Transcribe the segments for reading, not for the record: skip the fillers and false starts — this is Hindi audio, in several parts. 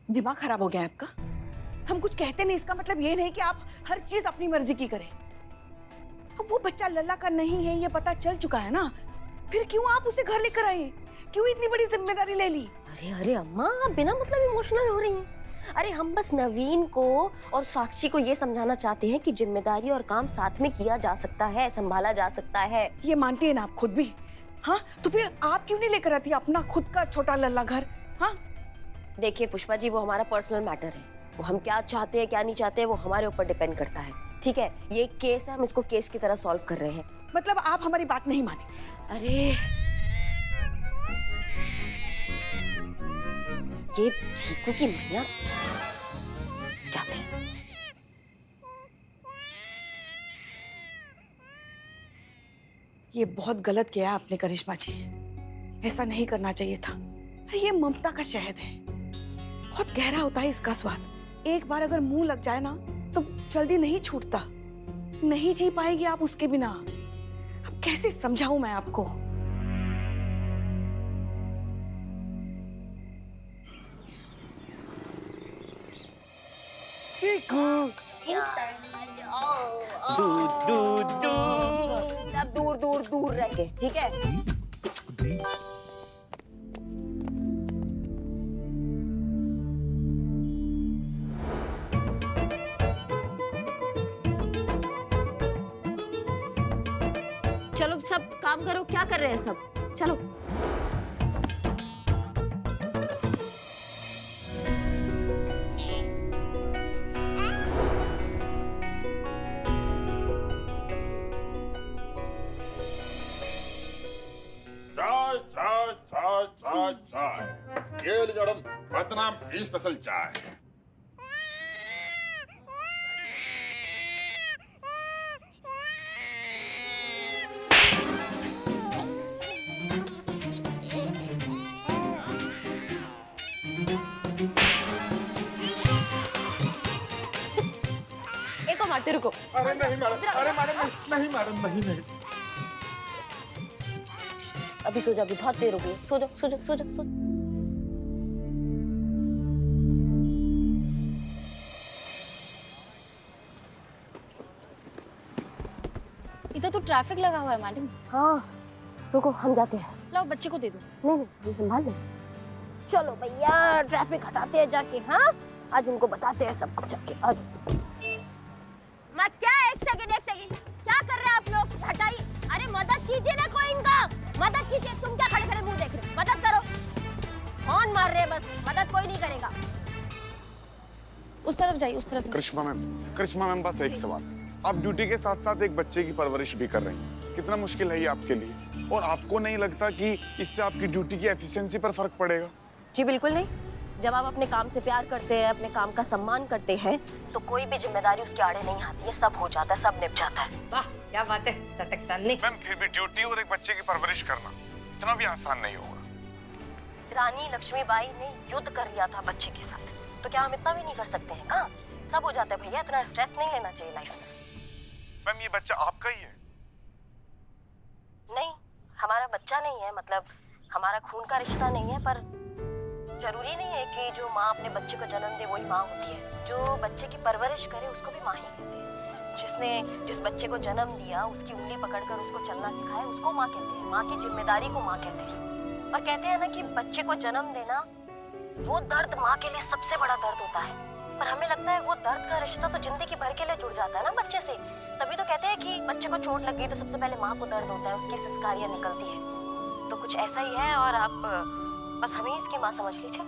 दिमाग खराब हो गया है आपका? हम कुछ कहते नहीं, इसका मतलब ये नहीं कि आप हर चीज अपनी मर्जी की करें। अब वो बच्चा लल्ला का नहीं है, ये पता चल चुका है ना, फिर क्यों आप उसे घर लेकर आए? क्यों इतनी बड़ी जिम्मेदारी ले ली? अरे अरे अम्मा, आप बिना मतलब इमोशनल हो रही हैं। अरे हम बस नवीन को और साक्षी को ये समझाना चाहते हैं कि जिम्मेदारी और काम साथ में किया जा सकता है, संभाला जा सकता है। ये मानती है ना आप खुद भी? हाँ, तो फिर आप क्यों नहीं लेकर आती अपना खुद का छोटा लल्ला घर? हाँ, देखिए पुष्पा जी, वो हमारा पर्सनल मैटर है। वो हम क्या चाहते हैं क्या नहीं चाहते हैं वो हमारे ऊपर डिपेंड करता है, ठीक है? ये एक केस है, हम इसको केस की तरह सॉल्व कर रहे हैं। मतलब आप हमारी बात नहीं माने? अरे ये चीकू की मैया जाते हैं। ये बहुत गलत किया है आपने करिश्मा जी, ऐसा नहीं करना चाहिए था। अरे ये ममता का शहद है, बहुत गहरा होता है इसका स्वाद। एक बार अगर मुंह लग जाए ना तो जल्दी नहीं छूटता। नहीं जी पाएगी आप उसके बिना। अब कैसे समझाऊं मैं आपको? चीकू अब दूर दूर दूर रह के, ठीक है? चलो सब काम करो, क्या कर रहे हैं सब? चलो। चाय चाय चाय चाय चाय ये ली मैडम बदनाम ई स्पेशल चाय। एक को मारते रुको। अरे नहीं मैडम, अरे मैडम नहीं मैडम, नहीं नहीं। अभी सो जा, अभी बहुत देर हो गई। सो जाओ सो जाओ सो जाओ सो जाओ। इधर तो ट्रैफिक लगा हुआ है मैडम। हाँ रुको, हम जाते हैं। लाओ बच्चे को दे दो। नहीं नहीं, हम संभाल लें। चलो भैया, ट्रैफिक हटाते हैं जाके। हाँ, आज इनको बताते हैं सबको जाके। आज मैं क्या, एक सेकंड क्या कर रहे हैं आप लोग? हटाइए। अरे मदद कीजिए ना कोई, इनका मदद कीजिए। तुम क्या खड़े खड़े मुंह देख रहे हो? मदद करो। कौन मार रहे हैं? बस मदद कोई नहीं करेगा। उस तरफ जाइए, उस तरफ से। करिश्मा मैम बस एक सवाल। आप ड्यूटी के साथ साथ एक बच्चे की परवरिश भी कर रही हैं। कितना मुश्किल है ये आपके लिए? और आपको नहीं लगता कि इससे आपकी ड्यूटी की एफिशिएंसी पर फर्क पड़ेगा? जी बिल्कुल नहीं। जब आप अपने काम से प्यार करते हैं, अपने काम का सम्मान करते हैं, तो कोई भी जिम्मेदारी उसके आड़े नहीं आती है। सब हो जाता है, सब निप जाता है। वाह क्या बात है, चटक चांदनी। मैम फिर भी ड्यूटी और एक बच्चे की परवरिश करना इतना भी आसान नहीं होगा। रानी लक्ष्मीबाई ने युद्ध कर लिया था बच्चे के साथ, तो क्या हम इतना भी नहीं कर सकते हैं? कहाँ सब हो जाता है भैया, इतना स्ट्रेस नहीं लेना चाहिए लाइफ में। मैम ये बच्चा आपका ही है? नहीं, हमारा बच्चा नहीं है, मतलब हमारा खून का रिश्ता नहीं है, पर जरूरी नहीं है कि जो माँ अपने बच्चे को जन्म दे वही माँ होती है। जो बच्चे की परवरिश करे उसको भी माँ ही कहते हैं। जिसने जिस बच्चे को जन्म दिया, उसकी उंगली पकड़कर उसको चलना सिखाया, उसको माँ कहते हैं। माँ की जिम्मेदारी को माँ कहते हैं। और कहते हैं ना कि बच्चे को जन्म देना, वो दर्द माँ के लिए सबसे बड़ा दर्द होता है। पर हमें लगता है वो दर्द का रिश्ता तो जिंदगी भर के लिए जुड़ जाता है ना बच्चे से। तभी तो कहते हैं कि बच्चे को चोट लग गई तो सबसे पहले माँ को दर्द होता है, उसकी सिसकारियां निकलती है। तो कुछ ऐसा ही है, और आप बस हमें इसकी माँ समझ लीजिए।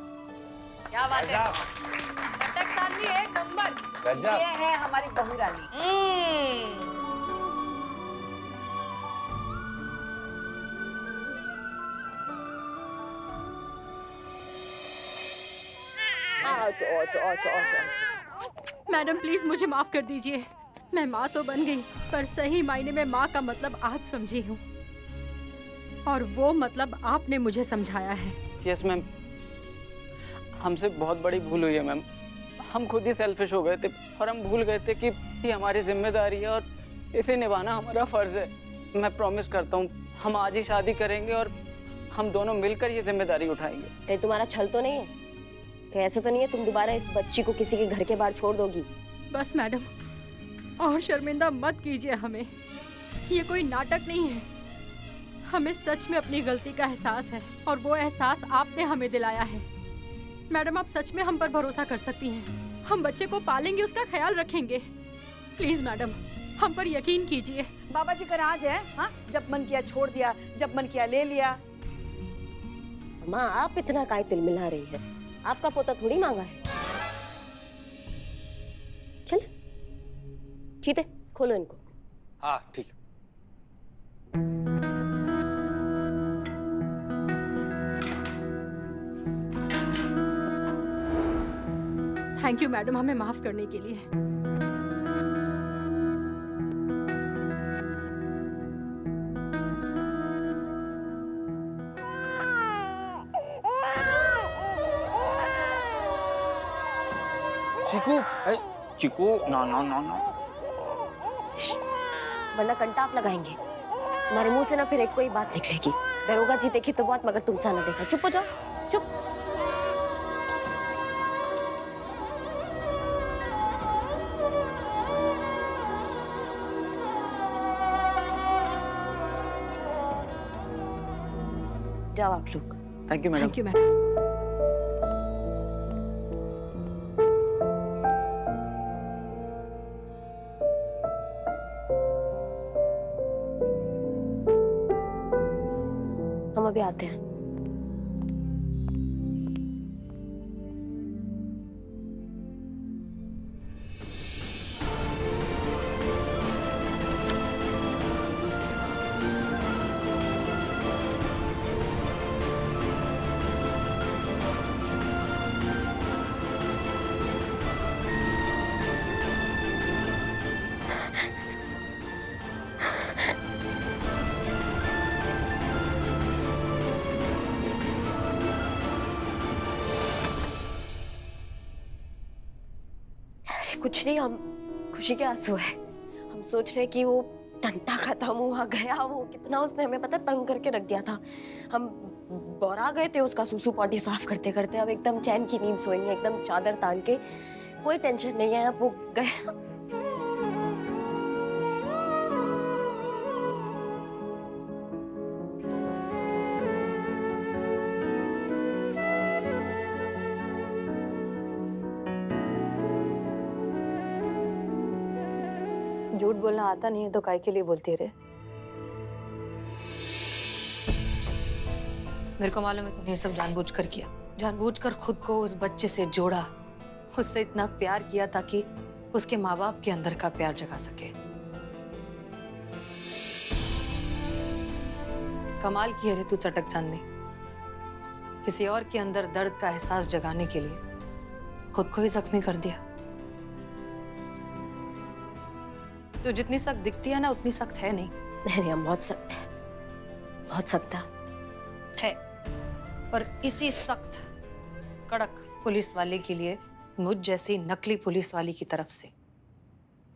क्या बात है, चटक चांदनी एक नंबर। ये है हमारी बहू रानी। मैडम प्लीज मुझे माफ कर दीजिए। मैं माँ तो बन गई, पर सही मायने में माँ का मतलब आज समझी हूँ, और वो मतलब आपने मुझे समझाया है। यस मैम, हमसे बहुत बड़ी भूल हुई है मैम। हम खुद ही सेल्फिश हो गए थे और हम भूल गए थे कि ये हमारी जिम्मेदारी है और इसे निभाना हमारा फर्ज है। मैं प्रॉमिस करता हूँ हम आज ही शादी करेंगे और हम दोनों मिलकर ये जिम्मेदारी उठाएंगे। कहीं तुम्हारा छल तो नहीं है? कहीं ऐसा तो नहीं है तुम दोबारा इस बच्ची को किसी के घर के बाहर छोड़ दोगी? बस मैडम, और शर्मिंदा मत कीजिए हमें। ये कोई नाटक नहीं है। हमें सच में अपनी गलती का एहसास है और वो एहसास आपने हमें दिलाया है। मैडम, आप सच में हम पर भरोसा कर सकती हैं। हम बच्चे को पालेंगे, उसका ख्याल रखेंगे। प्लीज मैडम, हम पर यकीन कीजिए। बाबा जी का राज है, हाँ? जब मन किया छोड़ दिया, जब मन किया ले लिया। माँ, आप इतना काय तिल मिला रही है? आपका पोता थोड़ी मांगा है। चल चीते, खोलो इनको। हाँ ठीक है। थैंक यू मैडम, हमें माफ करने के लिए। चीकू, चीकू, ना ना ना ना। वरना कंटाप लगाएंगे। हमारे मुंह से ना फिर एक कोई बात निकलेगी। दरोगा जी देखे तो बात, मगर तुमसा ना देखा। चुप हो जाओ, चुप। जाओ आप लोग। Thank you madam. Thank you madam. हम अभी आते हैं। कुछ नहीं, हम खुशी के आंसू है। हम सोच रहे कि वो टंटा खत्म हुआ गया, वो कितना उसने हमें पता तंग करके रख दिया था। हम बौरा गए थे उसका सूसू पॉटी साफ करते करते। अब एकदम चैन की नींद सोएंगे, एकदम चादर तान के। कोई टेंशन नहीं है, अब वो गया। झूठ बोलना आता नहीं है तो काय के लिए बोलती रहे? मेरे को मालूम है तुमने ये सब जानबूझकर किया, जानबूझकर खुद को उस बच्चे से जोड़ा, उससे इतना प्यार किया ताकि उसके माँ बाप के अंदर का प्यार जगा सके। कमाल की है रे तू चटक चांदनी, किसी और के अंदर दर्द का एहसास जगाने के लिए खुद को ही जख्मी कर दिया। तो जितनी सख्त दिखती है ना उतनी सख्त है नहीं। नहीं, हम बहुत सख्त है, बहुत सख्त है। पर इसी सख्त कड़क पुलिस वाले के लिए मुझ जैसी नकली पुलिस वाली की तरफ से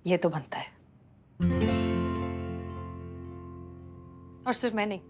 ये तो बनता है। और सिर्फ मैं नहीं,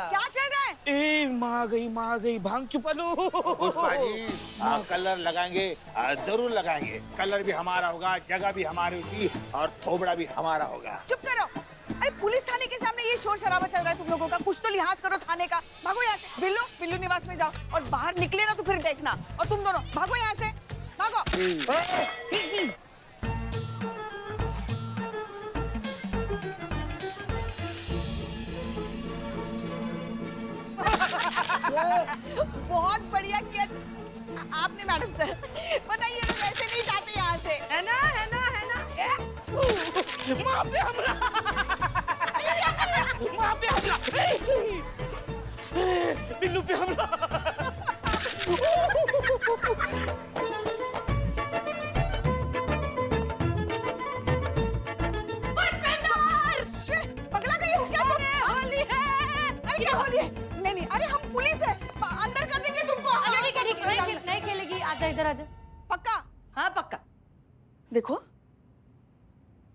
क्या चल रहा है? ए माँ गई भांग चुपा लो। कलर लगाएंगे, जरूर लगाएंगे। कलर भी हमारा होगा, जगह भी हमारी होगी और थोबड़ा भी हमारा होगा। चुप करो। अरे पुलिस थाने के सामने ये शोर शराबा चल रहा है तुम लोगों का। कुछ तो लिहाज करो थाने का। भागो यहाँ से। बिल्लू निवास में जाओ और बाहर निकले ना तो फिर देखना। और तुम दोनों भागो यहाँ से, भागो। बहुत बढ़िया किया आपने मैडम सर। बताइए लोग ऐसे नहीं जाते यहाँ से, है ना? माँ पे हमला, माँ पे हमला, बिल्लू पे हमला। इधर आजा। पक्का? हाँ पक्का। देखो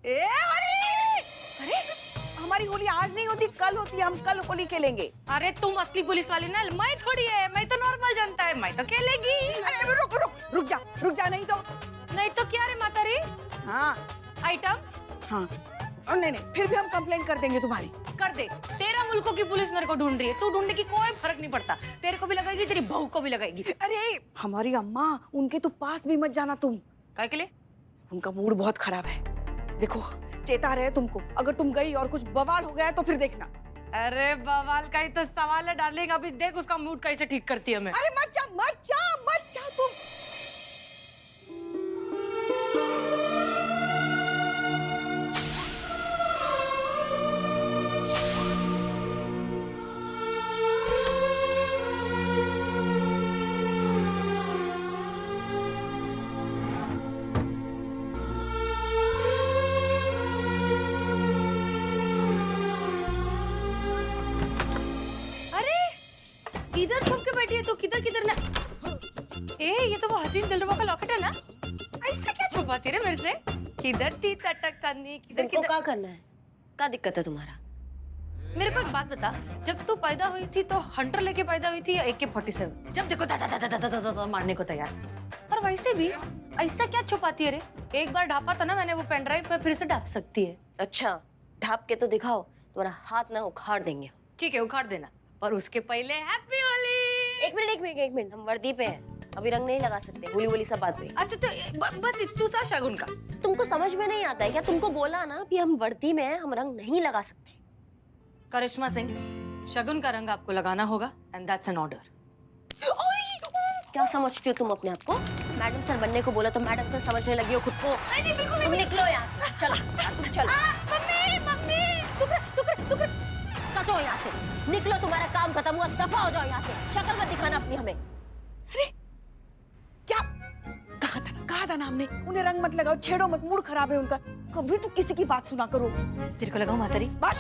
ए होली! अरे हमारी होली आज नहीं होती, कल होती है, हम कल होली खेलेंगे। अरे तुम असली पुलिस वाली ना, मैं थोड़ी है, मैं तो नॉर्मल जनता है, मैं तो खेलेगी। अरे रुक जा नहीं तो। नहीं तो क्या रे माता रे? हाँ आइटम हाँ, और नहीं फिर भी हम कंप्लेंट कर देंगे तुम्हारी। कर दे। 13 मुल्कों की पुलिस मेरे को ढूंढ रही है, तू ढूंढने की कोई फर्क नहीं पड़ता। तेरे को भी लगाएगी, तेरी बहू को भी लगाएगी। अरे हमारी अम्मा, उनके तो पास भी मत जाना तुम। काय के लिए? उनका मूड बहुत खराब है। देखो चेता रहे तुमको, अगर तुम गई और कुछ बवाल हो गया तो फिर देखना। अरे बवाल का ही तो सवाल है डार्लिंग, अभी देख उसका मूड कैसे ठीक करती है मैं। अरे मत जा तुम। इधर छुप के बैठी है तू, किधर ना। ए ये तो वो हसीन दिलरुबा का लॉकेट है ना, ऐसा क्या छुपाती रे मेरे से? किधर थी चटक चांदनी, किधर तुमको क्या करना है? क्या दिक्कत है तुम्हारा? मेरे को एक बात बता, जब तू पैदा हुई थी तो हंटर लेके पैदा हुई थी या AK-47? जब देखो दा मारने को तैयार। और वैसे भी ऐसा क्या छुपाती है रे? एक बार ढापा था ना मैंने वो पेन ड्राइव, में फिर से ढाप सकती है। अच्छा ढाप के तो दिखाओ, तुम्हारा हाथ ना उखाड़ देंगे। ठीक है उखाड़ देना, पर उसके पहले हैप्पी होली। एक मिनट, हम वर्दी पे हैं, अभी रंग नहीं लगा सकते, होली सब बात में। अच्छा तो बस इतू सा शगुन का तुमको समझ में नहीं आता है क्या? तुमको बोला ना कि हम वर्दी में हैं, हम रंग नहीं लगा सकते। करिश्मा सिंह, शगुन का रंग आपको लगाना होगा, एंड दैट्स एन ऑर्डर। क्या समझती हो तुम अपने आप को? मैडम सर बनने को बोला तो मैडम सर समझने लगी हो खुद को। तुम निकलो यहाँ से, चलो। तुक कटो यहाँ से, निकलो, तुम्हारा काम खत्म हुआ, दफा हो जाओ यहाँ से, शक्ल मत दिखाना अपनी हमें। अरे क्या कहा था ना हमने, उन्हें रंग मत लगाओ, छेड़ो मत, मूड खराब है उनका। कभी तो किसी की बात सुना करो। तेरे को लगाओ मातारी? बस।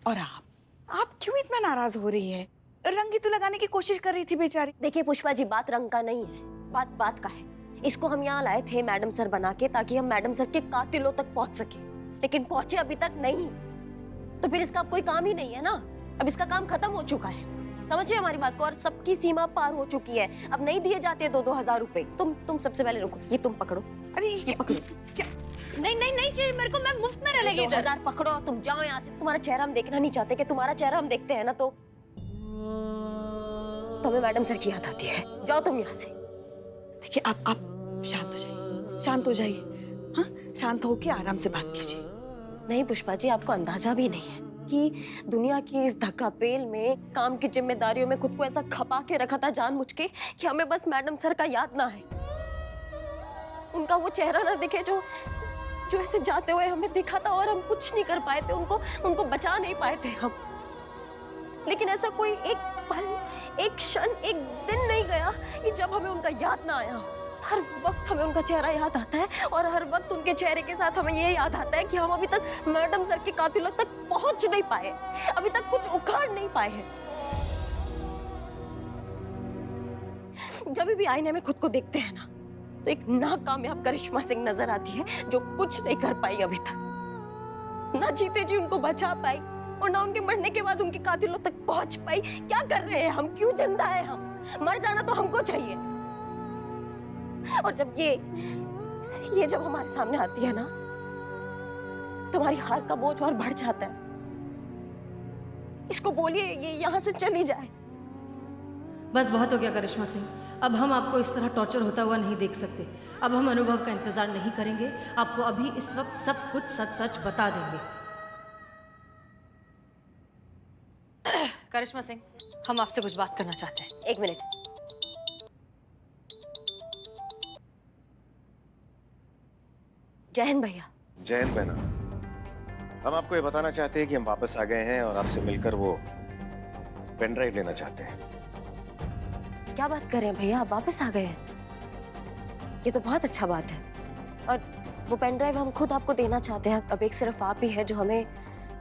और आप क्यों इतना नाराज हो रही है? रंग ही तो लगाने की कोशिश कर रही थी बेचारी। देखिए पुष्पा जी, बात रंग का नहीं है, बात का है। इसको हम यहाँ लाए थे मैडम सर बना के, ताकि हम मैडम सर के कातिलों तक पहुंच सके, लेकिन पहुंचे अभी तक नहीं। तो फिर इसका कोई काम ही नहीं है ना, अब इसका काम खत्म हो चुका है। समझिए हमारी बात को, और सबकी सीमा पार हो चुकी है, अब नहीं दिए जाते 2-2 हजार रुपए। तुम सबसे पहले रुको, ये तुम पकड़ो। अरे ये पकड़ो। क्या? नहीं चाहिए मेरे को, मैं मुफ्त में रह लेगी इधर। 2000 पकड़ो और तुम जाओ यहाँ से। तुम्हारा चेहरा हम देखना नहीं चाहते, कि तुम्हारा चेहरा हम देखते हैं ना तो हमें मैडम सर की याद आती है। जाओ तुम यहाँ से। देखिए आप शांत हो जाइए। हाँ, शांत होके आराम से बात कीजिए। नहीं पुष्पा जी, आपको अंदाजा भी नहीं है कि दुनिया की इस धक्कापेल में, काम की जिम्मेदारियों में खुद को ऐसा खपा के रखा था जानबूझ के, कि हमें बस मैडम सर का याद ना है, उनका वो चेहरा ना दिखे जो ऐसे जाते हुए हमें दिखा था, और हम कुछ नहीं कर पाए थे, उनको बचा नहीं पाए थे हम। लेकिन ऐसा कोई एक पल, एक क्षण, एक दिन नहीं गया कि जब हमें उनका याद ना आया। हर वक्त हमें उनका चेहरा याद आता है, और हर वक्त उनके चेहरे के साथ हमें ये याद आता है कि हम अभी तक मैडम सर के कातिलों तक पहुंच नहीं पाए, अभी तक कुछ उखाड़ नहीं पाए हैं। जब भी आईने में खुद को देखते हैं ना, तो एक नाकामयाब करिश्मा सिंह नजर आती है, जो कुछ नहीं कर पाई अभी तक। ना जीते जी उनको बचा पाई, और ना उनके मरने के बाद उनके कातिलों तक पहुंच पाई। क्या कर रहे हैं हम? क्यों जिंदा है हम? मर जाना तो हमको चाहिए। और जब ये जब हमारे सामने आती है ना, तुम्हारी हार का बोझ और बढ़ जाता है। इसको बोलिए ये यहाँ से चली जाए। बस बहुत हो गया करिश्मा सिंह, अब हम आपको इस तरह टॉर्चर होता हुआ नहीं देख सकते। अब हम अनुभव का इंतजार नहीं करेंगे, आपको अभी इस वक्त सब कुछ सच बता देंगे। करिश्मा सिंह, हम आपसे कुछ बात करना चाहते हैं। एक मिनट। जय हिंद भैया। जय हिंद बहना। हम आपको ये बताना चाहते हैं कि हम वापस आ गए हैं, और आपसे मिलकर वो पेन ड्राइव लेना चाहते हैं। क्या बात कर रहे हैं भैया, आप वापस आ गए हैं? ये तो बहुत अच्छा बात है। और वो पेन ड्राइव हम खुद आपको देना चाहते हैं। अब एक सिर्फ आप ही है जो हमें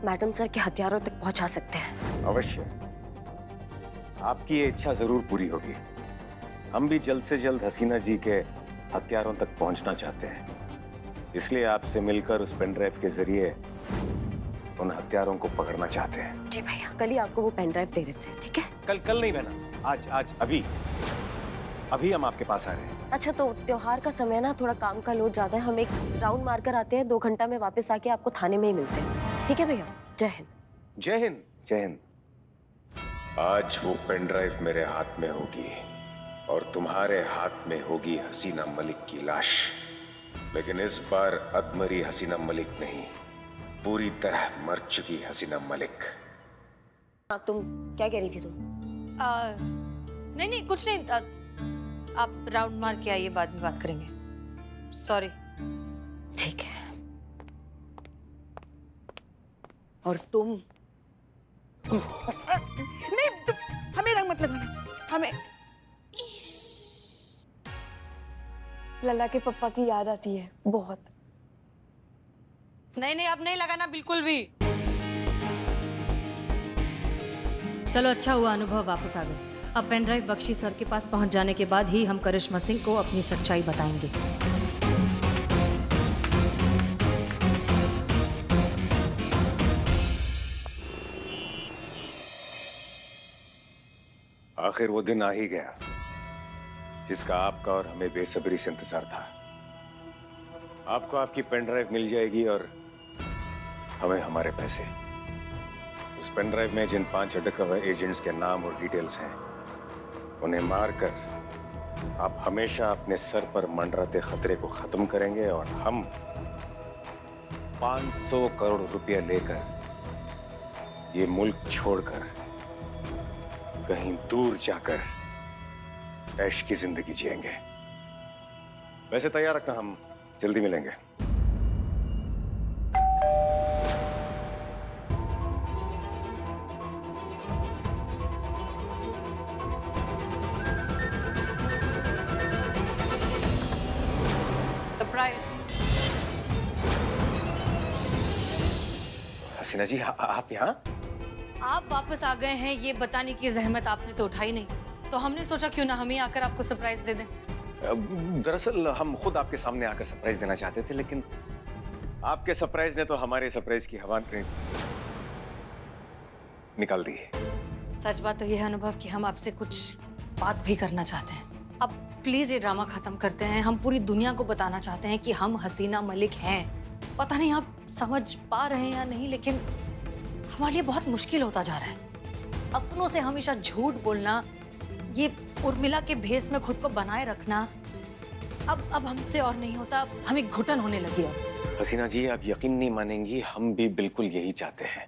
मैडम सर के हथियारों तक पहुंचा सकते हैं। अवश्य, आपकी ये इच्छा जरूर पूरी होगी। हम भी जल्द से जल्द हसीना जी के हत्यारों तक पहुंचना चाहते हैं। इसलिए आपसे मिलकर उस पेन ड्राइव के जरिए उन हत्यारों को पकड़ना चाहते हैं। जी भैया, कल ही आपको वो पेन ड्राइव दे देते हैं, ठीक है? कल नहीं बहना, आज अभी हम आपके पास आ रहे हैं। अच्छा, तो त्योहार का समय ना, थोड़ा काम का लोड ज्यादा है, हम एक राउंड मार कर आते हैं, 2 घंटा में वापस आके आपको थाने में ही मिलते हैं, ठीक है भैया? जय हिंद। जय हिंद। जय हिंद। आज वो पेन ड्राइव मेरे हाथ में होगी और तुम्हारे हाथ में होगी हसीना मलिक की लाश। लेकिन इस बार अधमरी हसीना मलिक नहीं, पूरी तरह मर चुकी हसीना मलिक। हाँ, तुम क्या कह रही थी तुम? नहीं कुछ नहीं, आप राउंड मार के आइए, बाद में बात करेंगे। सॉरी। ठीक है। और तुम नहीं, हमें रंग मत लगाना, हमें लल्ला के पप्पा की याद आती है बहुत। नहीं अब नहीं लगाना बिल्कुल भी। चलो, अच्छा हुआ अनुभव वापस आ गए। अब पेन ड्राइव बख्शी सर के पास पहुंच जाने के बाद ही हम करिश्मा सिंह को अपनी सच्चाई बताएंगे। आखिर वो दिन आ ही गया जिसका आपका और हमें बेसब्री से इंतजार था। आपको आपकी पेन ड्राइव मिल जाएगी और हमें हमारे पैसे। उस पेन ड्राइव में जिन 5 अंडरकवर एजेंट्स के नाम और डिटेल्स हैं, उन्हें मारकर आप हमेशा अपने सर पर मंडराते खतरे को खत्म करेंगे और हम 500 करोड़ रुपया लेकर ये मुल्क छोड़कर कहीं दूर जाकर ऐश की जिंदगी जिएंगे। वैसे तैयार रखना, हम जल्दी मिलेंगे। सरप्राइज। हसीना जी, आप यहाँ? आप वापस आ गए हैं, ये बताने की जहमत आपने तो उठाई नहीं, तो हमने सोचा क्यों ना हम ही आकर आपको सरप्राइज दे दें। दरअसल हम खुद आपके सामने आकर सरप्राइज देना चाहते थे, लेकिन आपके सरप्राइज ने तो हमारे सरप्राइज की हवा निकाल दी। सच बात तो यह है अनुभव कि हम आपसे कुछ बात भी करना चाहते हैं। अब प्लीज ये ड्रामा खत्म करते हैं। हम पूरी दुनिया को बताना चाहते हैं कि हम हसीना मलिक हैं। पता नहीं आप समझ पा रहे हैं या नहीं, लेकिन हमारे लिए बहुत मुश्किल होता जा रहा है। अपनों से हमेशा झूठ बोलना, ये उर्मिला के भेस में खुद को बनाए रखना, अब हमसे और नहीं होता। हमें घुटन होने लगी है। हसीना जी, आप यकीन नहीं मानेंगी, हम भी बिल्कुल यही चाहते हैं।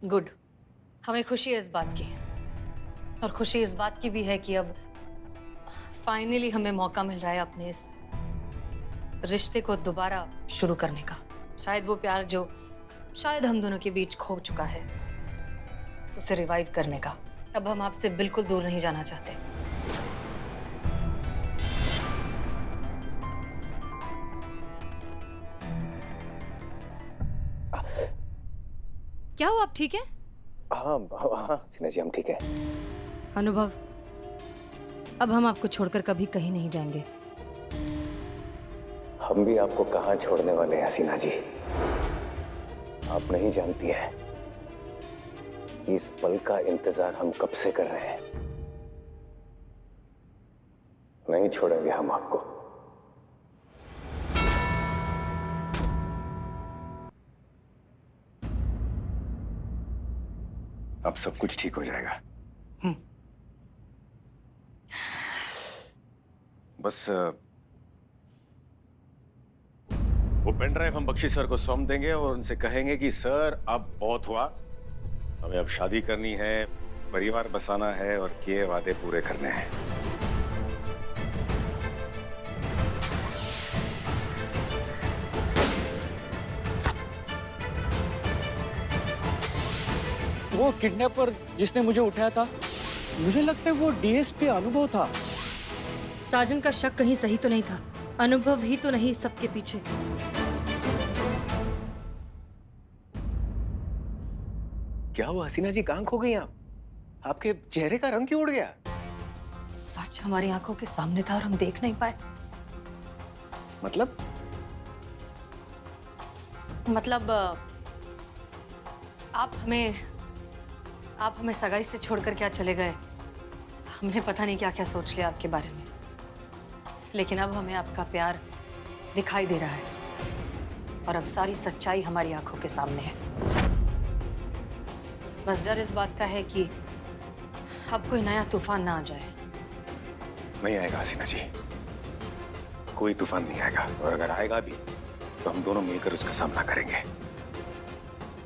गुड, हमें खुशी है इस बात की, और खुशी इस बात की भी है कि अब फाइनली हमें मौका मिल रहा है अपने इस रिश्ते को दोबारा शुरू करने का। शायद वो प्यार जो शायद हम दोनों के बीच खो चुका है, उसे रिवाइव करने का। अब हम आपसे बिल्कुल दूर नहीं जाना चाहते। क्या हुआ, आप ठीक है? हाँ हसीना जी, हम ठीक है। अनुभव, अब हम आपको छोड़कर कभी कहीं नहीं जाएंगे। हम भी आपको कहाँ छोड़ने वाले हैं हसीना जी। आप नहीं जानती हैं कि इस पल का इंतजार हम कब से कर रहे हैं। नहीं छोड़ेंगे हम आपको। अब सब कुछ ठीक हो जाएगा। बस वो पेन ड्राइव हम बख्शी सर को सौंप देंगे और उनसे कहेंगे कि सर अब बहुत हुआ, हमें अब शादी करनी है, परिवार बसाना है और किए वादे पूरे करने हैं। वो किडनैपर जिसने मुझे उठाया था, मुझे लगता है वो डीएसपी अनुभव था। साजन का शक कहीं सही तो नहीं था। अनुभव ही तो नहीं सबके पीछे। क्या हुआ हसीना जी, कहां खो गई आप? आपके चेहरे का रंग क्यों उड़ गया? सच हमारी आंखों के सामने था और हम देख नहीं पाए। मतलब मतलब आप हमें सगाई से छोड़कर क्या चले गए। हमने पता नहीं क्या क्या सोच लिया आपके बारे में, लेकिन अब हमें आपका प्यार दिखाई दे रहा है और अब सारी सच्चाई हमारी आंखों के सामने है। बस डर इस बात का है कि अब कोई नया तूफान ना आ जाए। नहीं आएगा हसीना जी, कोई तूफान नहीं आएगा, और अगर आएगा भी तो हम दोनों मिलकर उसका सामना करेंगे।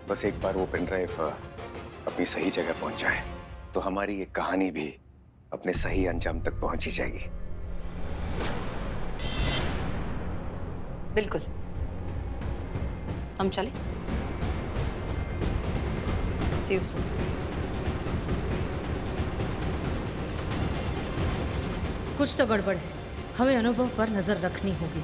बस एक बार वो पेन ड्राइव अपनी सही जगह पहुंच जाए तो हमारी ये कहानी भी अपने सही अंजाम तक पहुंच ही जाएगी। बिल्कुल, हम चले। See you soon. कुछ तो गड़बड़ है, हमें अनुभव पर नजर रखनी होगी।